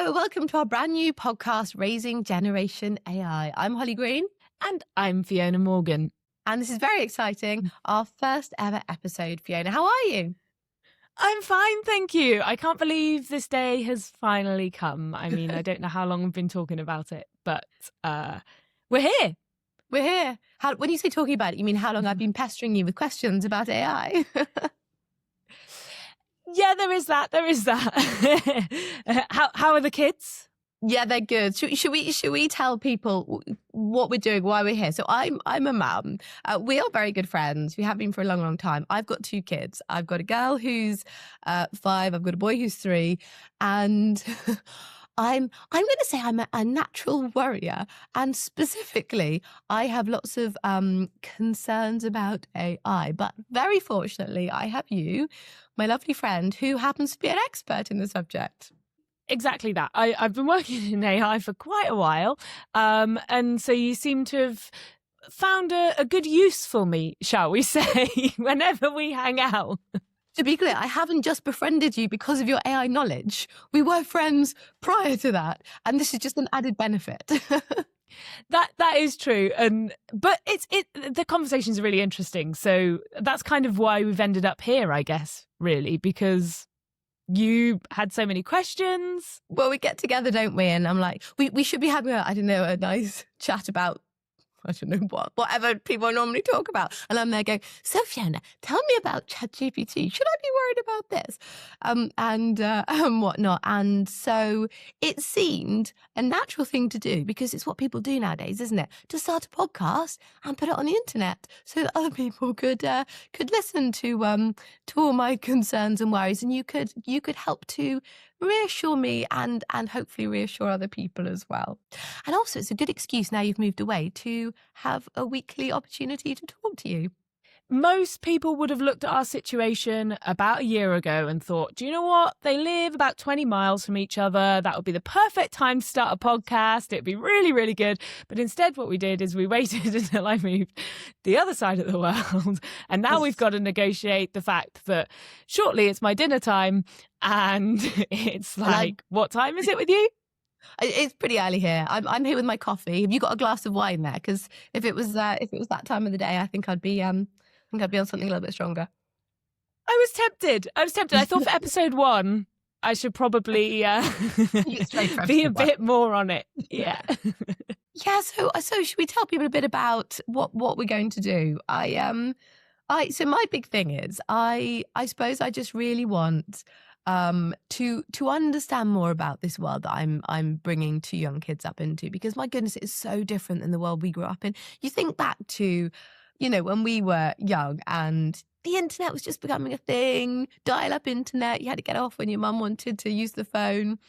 Hello, welcome to our brand new podcast, Raising Generation AI. I'm Holly Green. And I'm Fiona Morgan. And this is very exciting, our first ever episode. Fiona, how are you? I'm fine, thank you. I can't believe this day has finally come. I mean, I don't know how long we've been talking about it, but we're here. We're here. When you say talking about it, you mean how long I've been pestering you with questions about AI? Yeah, there is that. How are the kids? Yeah, they're good. Should we tell people what we're doing, why we're here? So I'm a mum. We are very good friends. We have been for a long, long time. I've got 2 kids. I've got a girl who's 5. I've got a boy who's 3, and I'm going to say I'm a natural worrier, and specifically, I have lots of concerns about AI. But very fortunately, I have you, my lovely friend, who happens to be an expert in the subject. Exactly that. I've been working in AI for quite a while, and so you seem to have found a good use for me, shall we say, whenever we hang out. To be clear, I haven't just befriended you because of your AI knowledge. We were friends prior to that, and this is just an added benefit. That is true, but the conversations are really interesting. So that's kind of why we've ended up here, I guess, really, because you had so many questions. Well, we get together, don't we? And I'm like, we should be having a nice chat about, I don't know whatever people normally talk about. And I'm there going, so Fiona, tell me about ChatGPT. Should I be worried about this? And whatnot. And so it seemed a natural thing to do, because it's what people do nowadays, isn't it? To start a podcast and put it on the internet so that other people could listen to all my concerns and worries, and you could help to reassure me and hopefully reassure other people as well. And also, it's a good excuse now you've moved away to have a weekly opportunity to talk to you. Most people would have looked at our situation about a year ago and thought, do you know what? They live about 20 miles from each other. That would be the perfect time to start a podcast. It'd be really, really good. But instead, what we did is we waited until I moved the other side of the world. And now we've got to negotiate the fact that shortly it's my dinner time. And it's like, what time is it with you? It's pretty early here. I'm here with my coffee. Have you got a glass of wine there? Because if it was that time of the day, I think I'd be on something a little bit stronger. I was tempted. I thought for episode 1, I should probably be a bit more on it. Yeah. Yeah. So should we tell people a bit about what we're going to do? So my big thing is I suppose I just really want to understand more about this world that I'm bringing 2 young kids up into, because my goodness, it is so different than the world we grew up in. You think back to, when we were young and the internet was just becoming a thing, dial-up internet. You had to get off when your mum wanted to use the phone.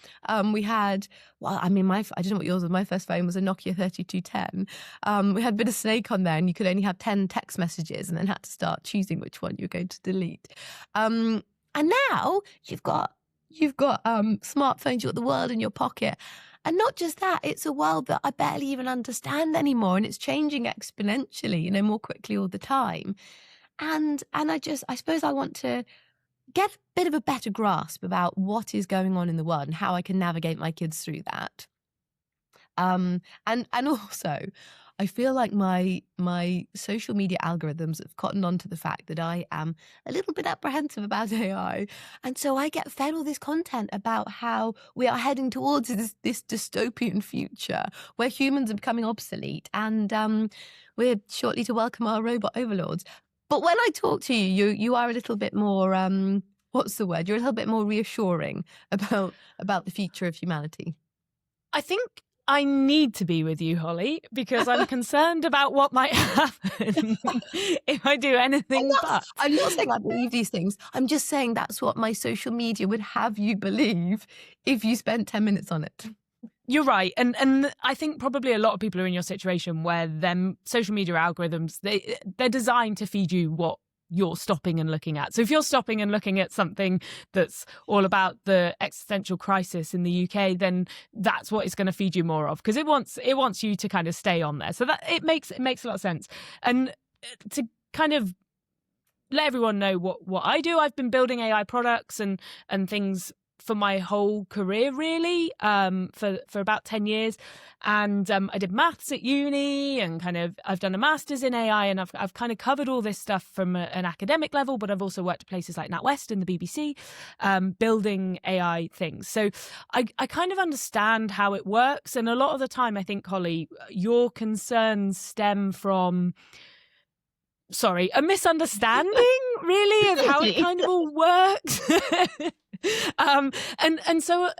We had, I don't know what yours was. My first phone was a Nokia 3210. We had a bit of Snake on there, and you could only have 10 text messages and then had to start choosing which one you were going to delete. And now you've got smartphones, you've got the world in your pocket. And not just that, it's a world that I barely even understand anymore, and it's changing exponentially, more quickly all the time. And I suppose I want to get a bit of a better grasp about what is going on in the world and how I can navigate my kids through that. And also, I feel like my social media algorithms have cottoned on to the fact that I am a little bit apprehensive about AI. And so I get fed all this content about how we are heading towards this dystopian future where humans are becoming obsolete, and we're shortly to welcome our robot overlords. But when I talk to you are a little bit more, what's the word? You're a little bit more reassuring about the future of humanity. I think I need to be with you, Holly, because I'm concerned about what might happen if I do anything but. I'm not saying I believe these things. I'm just saying that's what my social media would have you believe if you spent 10 minutes on it. You're right. And I think probably a lot of people are in your situation where them social media algorithms, they're designed to feed you what you're stopping and looking at. So if you're stopping and looking at something that's all about the existential crisis in the UK, then that's what it's going to feed you more of, because it wants you to kind of stay on there. So that it makes a lot of sense. And to kind of let everyone know what I do, I've been building AI products and things for my whole career, really, for about 10 years. And I did maths at uni, and I've done a master's in AI, and I've kind of covered all this stuff from an academic level, but I've also worked at places like NatWest and the BBC, building AI things. So I kind of understand how it works. And a lot of the time, I think, Holly, your concerns stem from a misunderstanding, really, of how it kind of all works. And so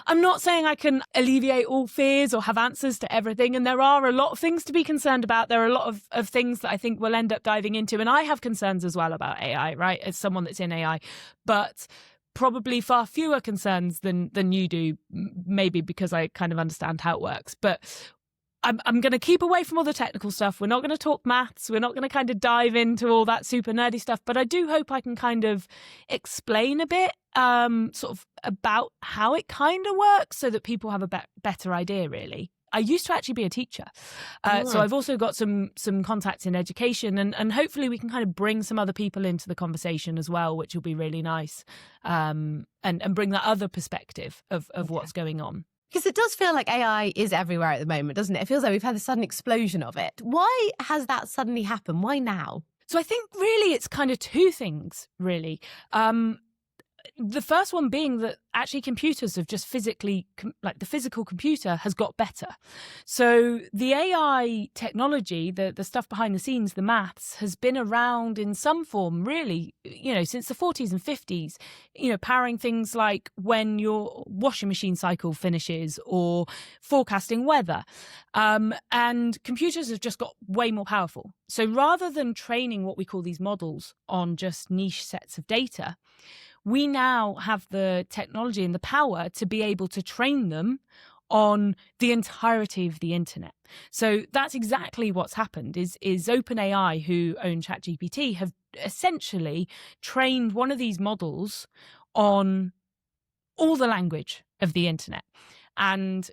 I'm not saying I can alleviate all fears or have answers to everything. And there are a lot of things to be concerned about. There are a lot of things that I think we'll end up diving into. And I have concerns as well about AI, right, as someone that's in AI. But probably far fewer concerns than you do, maybe because I kind of understand how it works. But I'm going to keep away from all the technical stuff. We're not going to talk maths. We're not going to kind of dive into all that super nerdy stuff. But I do hope I can kind of explain a bit sort of about how it kind of works so that people have a better idea, really. I used to actually be a teacher. So I've also got some contacts in education, and hopefully we can kind of bring some other people into the conversation as well, which will be really nice, and bring that other perspective of what's going on. Because it does feel like AI is everywhere at the moment, doesn't it? It feels like we've had a sudden explosion of it. Why has that suddenly happened? Why now? So I think really it's kind of two things, really. The first one being that actually computers have just physically, like the physical computer has got better. So the AI technology, the stuff behind the scenes, the maths, has been around in some form really, since the 40s and 50s, powering things like when your washing machine cycle finishes or forecasting weather. And computers have just got way more powerful. So rather than training what we call these models on just niche sets of data, we now have the technology and the power to be able to train them on the entirety of the internet. So that's exactly what's happened is OpenAI, who own ChatGPT, have essentially trained one of these models on all the language of the internet. And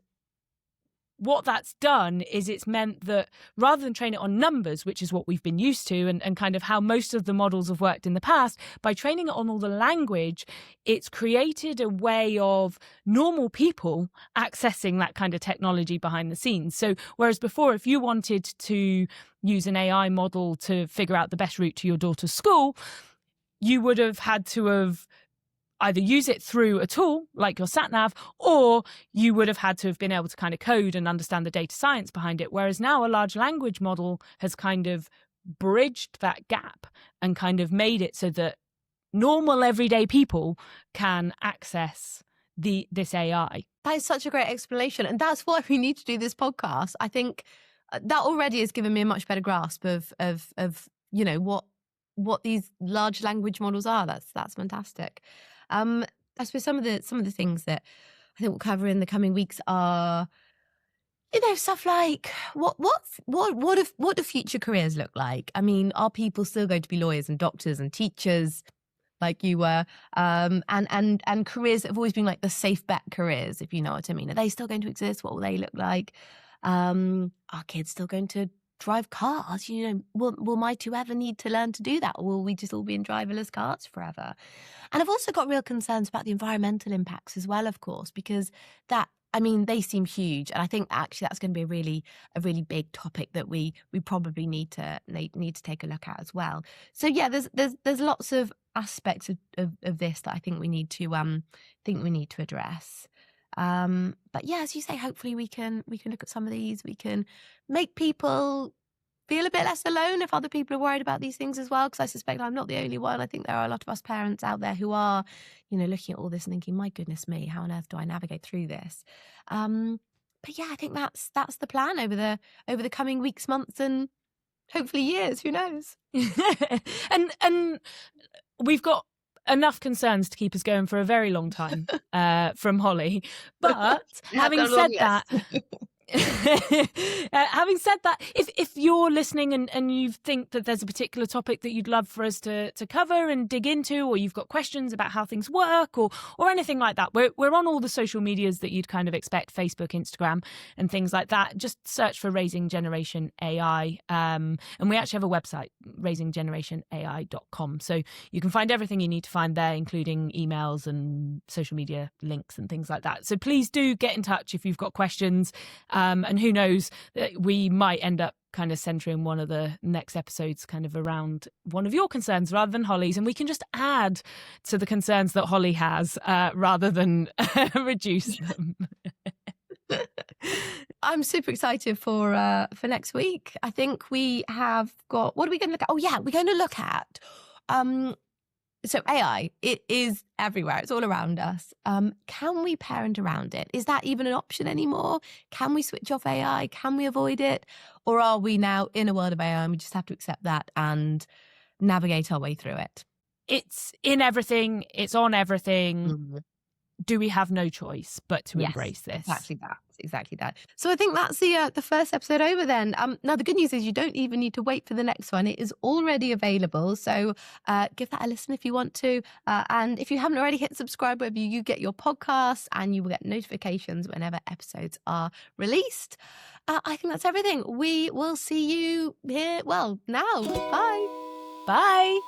what that's done is it's meant that rather than train it on numbers, which is what we've been used to and kind of how most of the models have worked in the past, by training it on all the language, it's created a way of normal people accessing that kind of technology behind the scenes. So whereas before, if you wanted to use an AI model to figure out the best route to your daughter's school, you would have had to have either use it through a tool like your sat-nav, or you would have had to have been able to kind of code and understand the data science behind it. Whereas now a large language model has kind of bridged that gap and kind of made it so that normal everyday people can access this AI. That is such a great explanation. And that's why we need to do this podcast. I think that already has given me a much better grasp of what these large language models are. That's fantastic. I suppose some of the things that I think we'll cover in the coming weeks are, stuff like what do future careers look like? I mean, are people still going to be lawyers and doctors and teachers like you were? And careers that have always been like the safe bet careers, if you know what I mean. Are they still going to exist? What will they look like? Are kids still going to drive cars? Will my two ever need to learn to do that? Or will we just all be in driverless cars forever? And I've also got real concerns about the environmental impacts as well, of course, because they seem huge. And I think actually that's going to be a really big topic that we probably need to take a look at as well. So yeah, there's lots of aspects of this that I think we need to address. But yeah, as you say, hopefully we can look at some of these. We can make people feel a bit less alone if other people are worried about these things as well, because I suspect I'm not the only one. I think there are a lot of us parents out there who are, looking at all this and thinking, my goodness me, how on earth do I navigate through this? But yeah, I think that's the plan over the coming weeks, months, and hopefully years. Who knows? And we've got enough concerns to keep us going for a very long time from Holly. But having said that, Having said that, if you're listening and you think that there's a particular topic that you'd love for us to cover and dig into, or you've got questions about how things work or anything like that, we're on all the social medias that you'd kind of expect, Facebook, Instagram and things like that. Just search for Raising Generation AI. And we actually have a website, raisinggenerationai.com. So you can find everything you need to find there, including emails and social media links and things like that. So please do get in touch if you've got questions. And who knows, we might end up kind of centering one of the next episodes kind of around one of your concerns rather than Holly's, and we can just add to the concerns that Holly has rather than reduce them. I'm super excited for next week. I think we have got, what are we going to look at? Oh yeah, we're going to look at so AI. It is everywhere. It's all around us. Can we parent around it? Is that even an option anymore? Can we switch off AI? Can we avoid it? Or are we now in a world of AI and we just have to accept that and navigate our way through it? It's in everything. It's on everything. Do we have no choice but to embrace this? Exactly that. So I think that's the first episode over then. Now, the good news is you don't even need to wait for the next one. It is already available. So give that a listen if you want to. And if you haven't already, hit subscribe wherever you get your podcasts and you will get notifications whenever episodes are released. I think that's everything. We will see you here, well, now. Bye. Bye.